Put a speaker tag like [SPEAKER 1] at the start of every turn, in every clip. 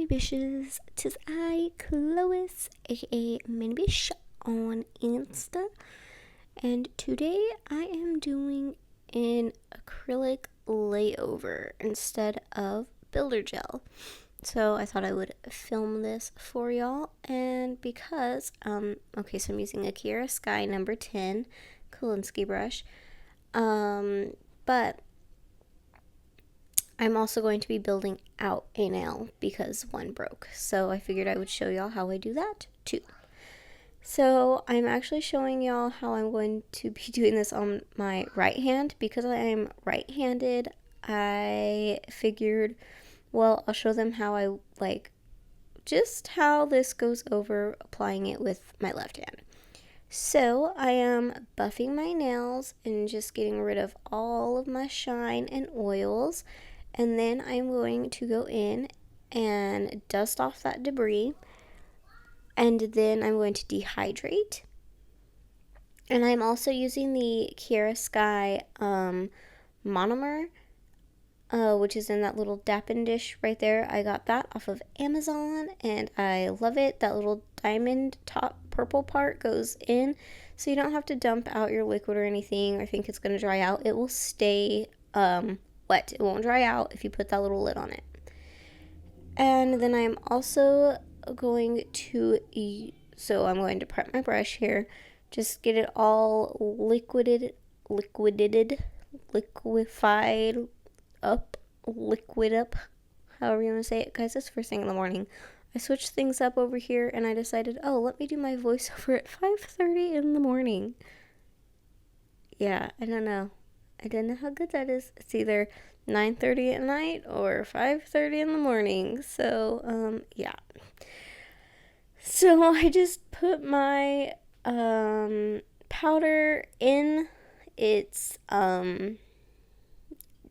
[SPEAKER 1] Hi Bisshhh'ss, 'tis I, Chlois, aka Mini Bish on Insta, and today I am doing an acrylic layover instead of builder gel. So I thought I would film this for y'all, and because, okay, so I'm using a Kiara Sky number 10 Kolinsky brush, but I'm also going to be building out a nail because one broke. So I figured I would show y'all how I do that too. So I'm actually showing y'all how I'm going to be doing this on my right hand. Because I am right-handed, I figured, well, I'll show them how I just how this goes over applying it with my left hand. So I am buffing my nails and just getting rid of all of my shine and oils. And then I'm going to go in and dust off that debris. And then I'm going to dehydrate. And I'm also using the Kiara Sky Monomer, which is in that little dappin dish right there. I got that off of Amazon and I love it. That little diamond top purple part goes in, so you don't have to dump out your liquid or anything or think it's going to dry out. It will stay wet. It won't dry out if you put that little lid on it. And then I'm also going to, so I'm going to prep my brush here, just get it all liquid up, however you want to say it. Guys, it's first thing in the morning. I switched things up over here and I decided, oh, let me do my voiceover at 5:30 in the morning. Yeah, I don't know how good that is. It's either 9:30 at night or 5:30 in the morning. So, yeah. So I just put my powder in its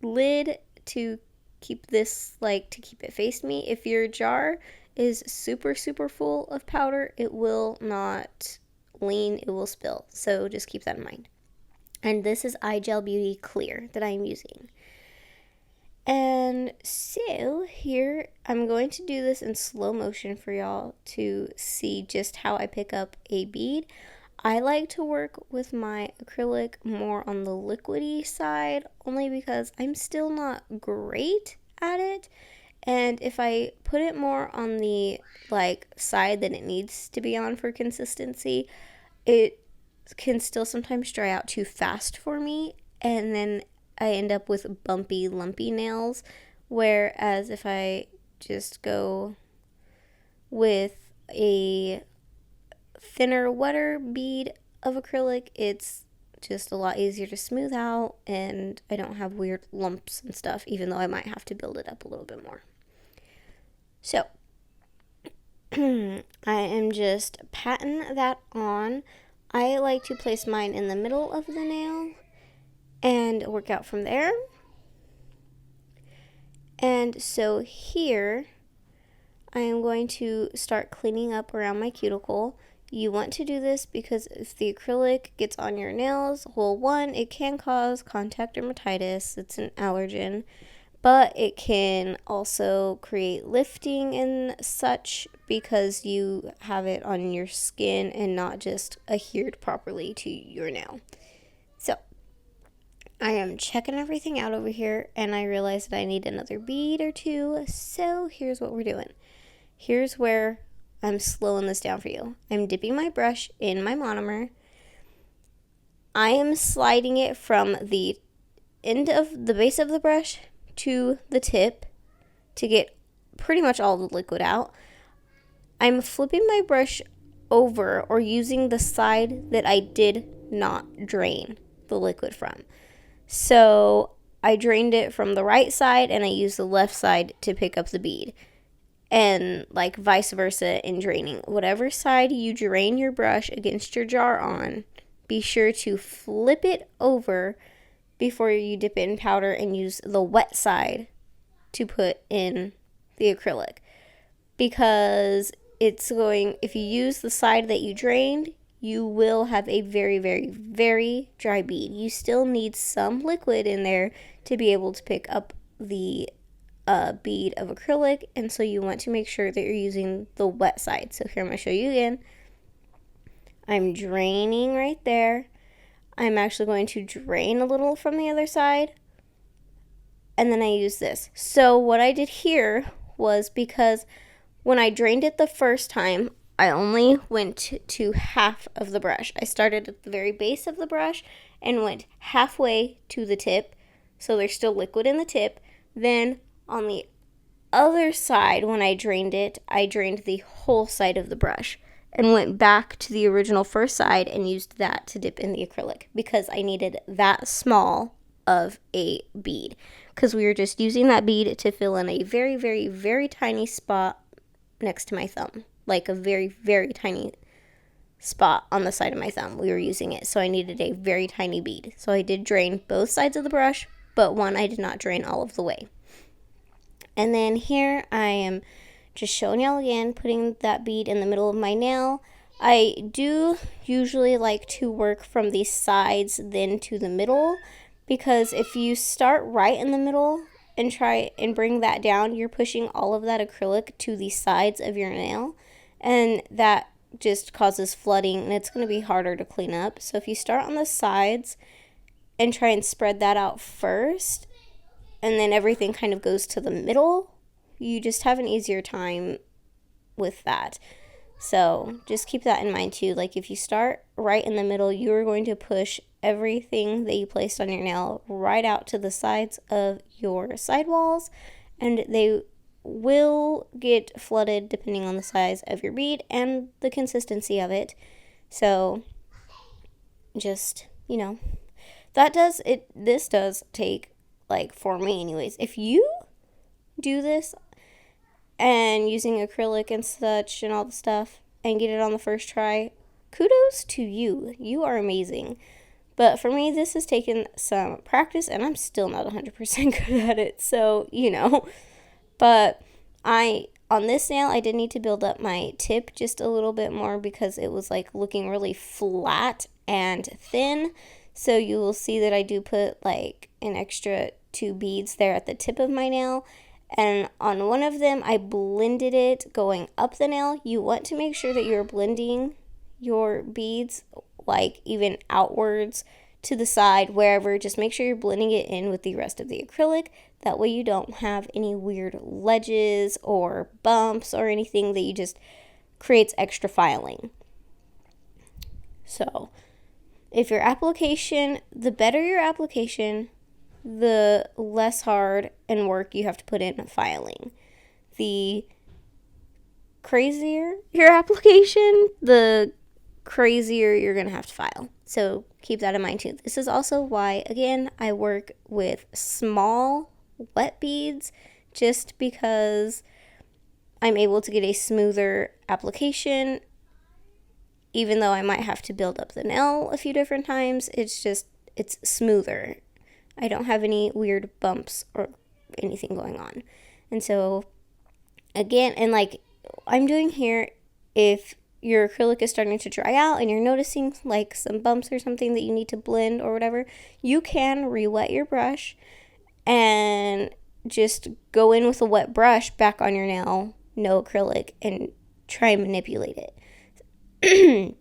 [SPEAKER 1] lid to keep this, to keep it face me. If your jar is super full of powder, it will not lean, it will spill. So just keep that in mind. And this is iGel Beauty Clear that I'm using. And so here, I'm going to do this in slow motion for y'all to see just how I pick up a bead. I like to work with my acrylic more on the liquidy side, only because I'm still not great at it. And if I put it more on the side that it needs to be on for consistency, it can still sometimes dry out too fast for me, and then I end up with bumpy, lumpy nails. Whereas if I just go with a thinner, wetter bead of acrylic, it's just a lot easier to smooth out, and I don't have weird lumps and stuff, even though I might have to build it up a little bit more. So I am just patting that on. I like to place mine in the middle of the nail and work out from there. And so here, I am going to start cleaning up around my cuticle. You want to do this because if the acrylic gets on your nails, well, one, it can cause contact dermatitis. It's an allergen. But it can also create lifting and such because you have it on your skin and not just adhered properly to your nail. So I am checking everything out over here, and I realize that I need another bead or two. So here's what we're doing. Here's where I'm slowing this down for you. I'm dipping my brush in my monomer. I am sliding it from the end of the base of the brush to the tip to get pretty much all the liquid out. I'm flipping my brush over, or using the side that I did not drain the liquid from. So I drained it from the right side and I used the left side to pick up the bead. And vice versa in draining. Whatever side you drain your brush against your jar on, be sure to flip it over before you dip it in powder and use the wet side to put in the acrylic. Because if you use the side that you drained, you will have a very dry bead. You still need some liquid in there to be able to pick up the bead of acrylic, and so you want to make sure that you're using the wet side. So here I'm going to show you again. I'm draining right there. I'm actually going to drain a little from the other side, and then I use this. So what I did here was, because when I drained it the first time, I only went to half of the brush. I started at the very base of the brush and went halfway to the tip, so there's still liquid in the tip. Then on the other side, when I drained it, I drained the whole side of the brush and went back to the original first side and used that to dip in the acrylic, because I needed that small of a bead, because we were just using that bead to fill in a very, very, very tiny spot next to my thumb, like a very, very tiny spot on the side of my thumb. We were using it, so I needed a very tiny bead. So I did drain both sides of the brush, but one I did not drain all of the way. And then here I am just showing y'all again, putting that bead in the middle of my nail. I do usually like to work from the sides then to the middle, because if you start right in the middle and try and bring that down, you're pushing all of that acrylic to the sides of your nail, and that just causes flooding, and it's going to be harder to clean up. So if you start on the sides and try and spread that out first, and then everything kind of goes to the middle, you just have an easier time with that. So just keep that in mind too. Like if you start right in the middle, you're going to push everything that you placed on your nail right out to the sides of your sidewalls, and they will get flooded depending on the size of your bead and the consistency of it. So just, you know, this does take, like, for me anyways, if you do this and using acrylic and such and all the stuff and get it on the first try, kudos to you. You are amazing. But for me, this has taken some practice, and I'm still not 100% good at it. So, you know, but on this nail, I did need to build up my tip just a little bit more, because it was like looking really flat and thin. So you will see that I do put like an extra 2 beads there at the tip of my nail. And on one of them, I blended it going up the nail. You want to make sure that you're blending your beads like even outwards to the side, wherever. Just make sure you're blending it in with the rest of the acrylic. That way you don't have any weird ledges or bumps or anything that you just creates extra filing. So if your application, the better your application, the less hard and work you have to put in filing. The crazier your application, the crazier you're going to have to file. So keep that in mind too. This is also why, again, I work with small wet beads, just because I'm able to get a smoother application. Even though I might have to build up the nail a few different times, it's smoother. I don't have any weird bumps or anything going on. And so, again, and like I'm doing here, if your acrylic is starting to dry out and you're noticing like some bumps or something that you need to blend or whatever, you can re-wet your brush and just go in with a wet brush back on your nail, no acrylic, and try and manipulate it.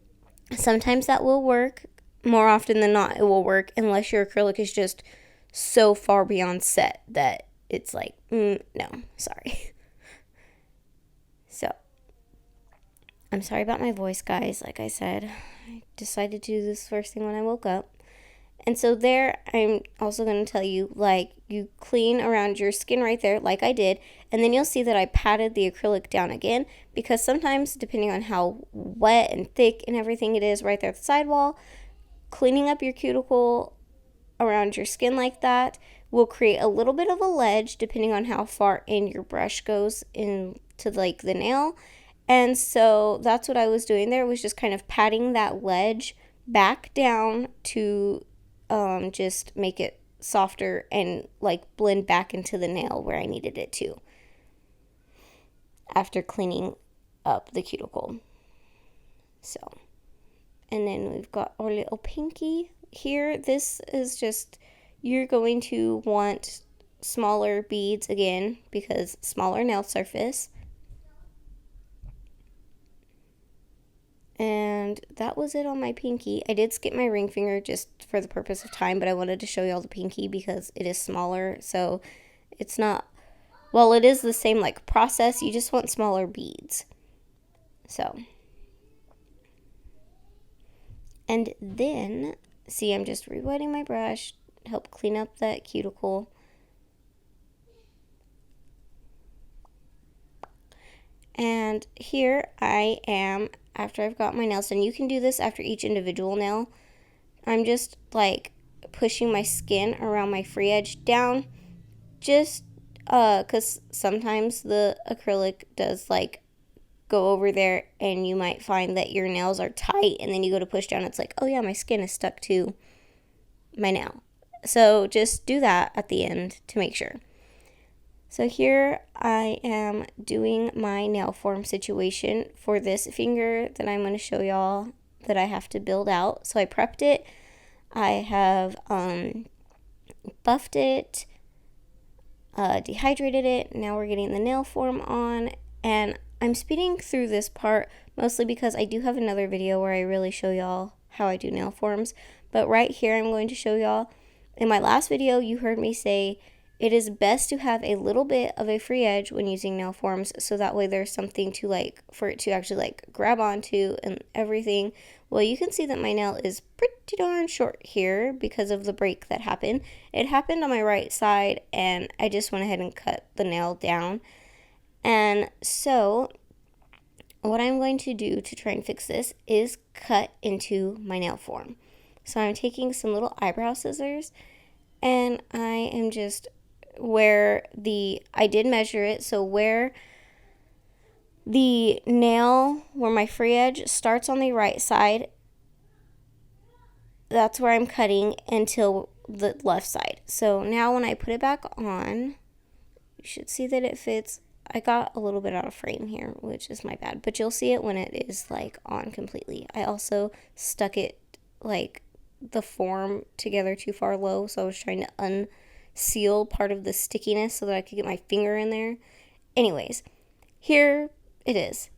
[SPEAKER 1] Sometimes that will work. More often than not, it will work, unless your acrylic is just so far beyond set that it's like, no, sorry. So, I'm sorry about my voice, guys. Like I said, I decided to do this first thing when I woke up. And so there, I'm also going to tell you, like, you clean around your skin right there, like I did, and then you'll see that I patted the acrylic down again, because sometimes, depending on how wet and thick and everything it is right there at the sidewall, cleaning up your cuticle around your skin like that will create a little bit of a ledge, depending on how far in your brush goes into, like, the nail. And so that's what I was doing there, was just kind of patting that ledge back down to just make it softer and like blend back into the nail where I needed it to, after cleaning up the cuticle. So, and then we've got our little pinky here. This is just, you're going to want smaller beads again because smaller nail surface. And that was it on my pinky. I did skip my ring finger just for the purpose of time, but I wanted to show y'all the pinky because it is smaller. So it's not, well, it is the same like process. You just want smaller beads. So, and then, see, I'm just re-wetting my brush, help clean up that cuticle. And here I am after I've got my nails done. You can do this after each individual nail. I'm just like pushing my skin around my free edge down, just because sometimes the acrylic does like go over there and you might find that your nails are tight and then you go to push down. It's like, oh yeah, my skin is stuck to my nail. So just do that at the end to make sure. So here I am doing my nail form situation for this finger that I'm going to show y'all that I have to build out. So I prepped it. I have buffed it, dehydrated it. Now we're getting the nail form on. And I'm speeding through this part mostly because I do have another video where I really show y'all how I do nail forms. But right here I'm going to show y'all. In my last video you heard me say it is best to have a little bit of a free edge when using nail forms, so that way there's something to like, for it to actually like grab onto and everything. Well, you can see that my nail is pretty darn short here because of the break that happened. It happened on my right side and I just went ahead and cut the nail down. And so what I'm going to do to try and fix this is cut into my nail form. So I'm taking some little eyebrow scissors and I am just I did measure it, so where the nail, where my free edge starts on the right side, that's where I'm cutting until the left side. So now when I put it back on, you should see that it fits. I got a little bit out of frame here, which is my bad, but you'll see it when it is like on completely. I also stuck it like the form together too far low, so I was trying to unseal part of the stickiness so that I could get my finger in there. Anyways, here it is.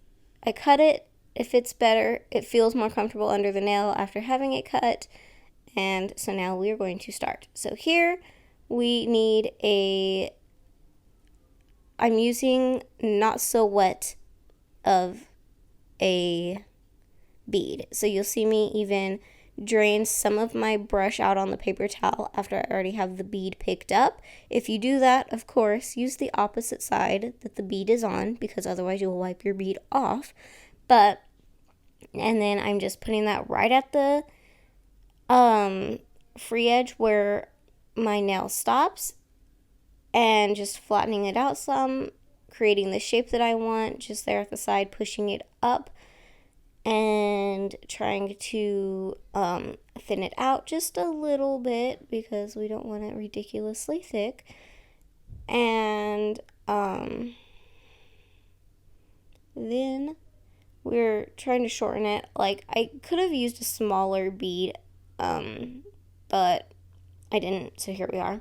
[SPEAKER 1] I cut it. It fits better. It feels more comfortable under the nail after having it cut. And so now we are going to start. So here we need I'm using not so wet of a bead. So you'll see me even drain some of my brush out on the paper towel after I already have the bead picked up. If you do that, of course, use the opposite side that the bead is on, because otherwise you'll wipe your bead off. And then I'm just putting that right at the free edge where my nail stops and just flattening it out some, creating the shape that I want just there at the side, pushing it up and trying to thin it out just a little bit because we don't want it ridiculously thick. And then we're trying to shorten it. Like, I could have used a smaller bead, but I didn't, so here we are.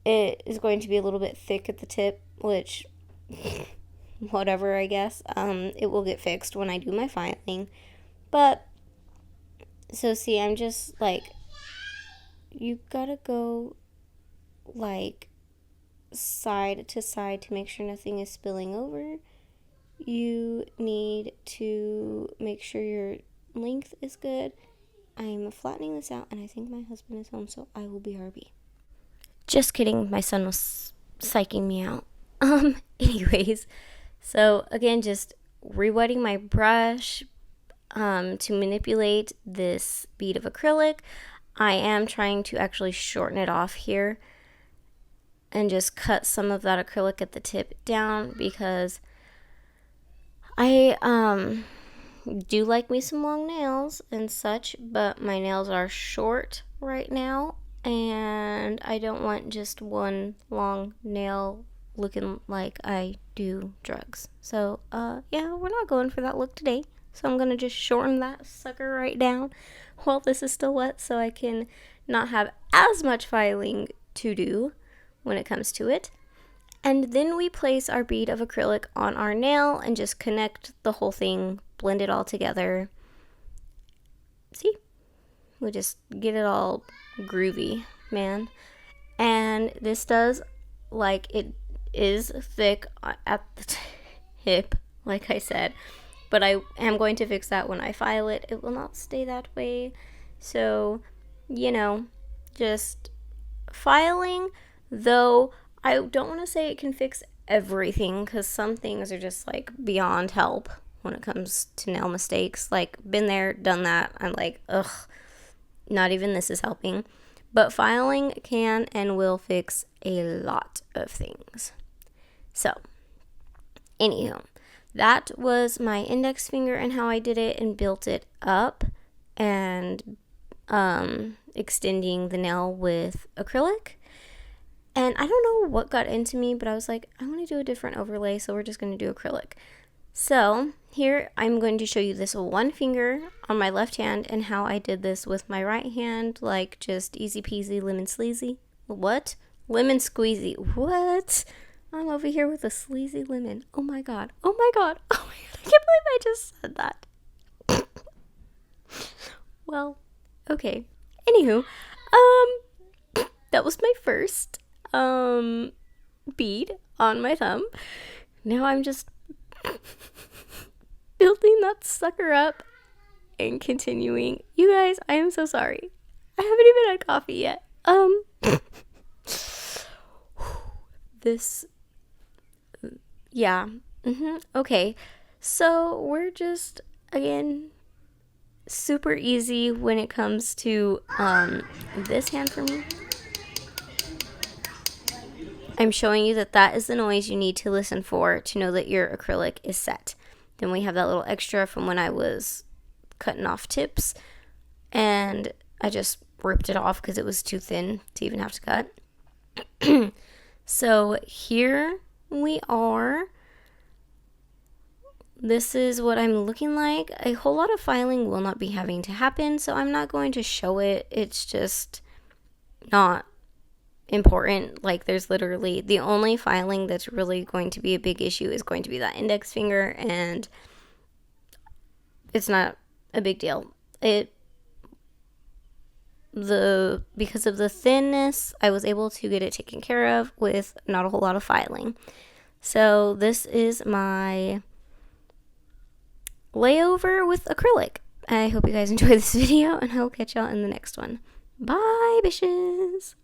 [SPEAKER 1] It is going to be a little bit thick at the tip, which whatever, I guess. It will get fixed when I do my filing. But, so see, I'm just like, you gotta go like side to side to make sure nothing is spilling over. You need to make sure your length is good. I'm flattening this out, and I think my husband is home, so I will BRB. Just kidding, my son was psyching me out. Anyways, so again, just re-wetting my brush to manipulate this bead of acrylic. I am trying to actually shorten it off here and just cut some of that acrylic at the tip down because I do like me some long nails and such, but my nails are short right now and I don't want just one long nail looking like I do drugs. So yeah, we're not going for that look today. So I'm gonna just shorten that sucker right down while this is still wet so I can not have as much filing to do when it comes to it. And then we place our bead of acrylic on our nail and just connect the whole thing, blend it all together. See? We just get it all groovy, man. And this does, like, it is thick at the tip, like I said. But I am going to fix that when I file it. It will not stay that way. So, you know, just filing, though I don't want to say it can fix everything, because some things are just like beyond help when it comes to nail mistakes. Like, been there, done that. I'm like, ugh, not even this is helping. But filing can and will fix a lot of things. So, anywho, that was my index finger and how I did it and built it up, and extending the nail with acrylic. And I don't know what got into me, but I was like, I want to do a different overlay, so we're just going to do acrylic. So here I'm going to show you this one finger on my left hand and how I did this with my right hand, like just easy peasy lemon sleazy. What? Lemon squeezy. What? I'm over here with a sleazy lemon. Oh my god. Oh my god. Oh my god. I can't believe I just said that. Well, okay. Anywho, that was my first bead on my thumb. Now I'm just building that sucker up and continuing. You guys, I am so sorry. I haven't even had coffee yet. Yeah. Okay. So we're just, again, super easy when it comes to this hand for me. I'm showing you that is the noise you need to listen for to know that your acrylic is set. Then we have that little extra from when I was cutting off tips, and I just ripped it off because it was too thin to even have to cut. So here we are. This is what I'm looking like. A whole lot of filing will not be having to happen, so I'm not going to show it. It's just not important. Like, there's literally the only filing that's really going to be a big issue is going to be that index finger, and it's not a big deal. Because of the thinness, I was able to get it taken care of with not a whole lot of filing. So this is my layover with acrylic. I hope you guys enjoyed this video, and I will catch y'all in the next one. Bye, bitches!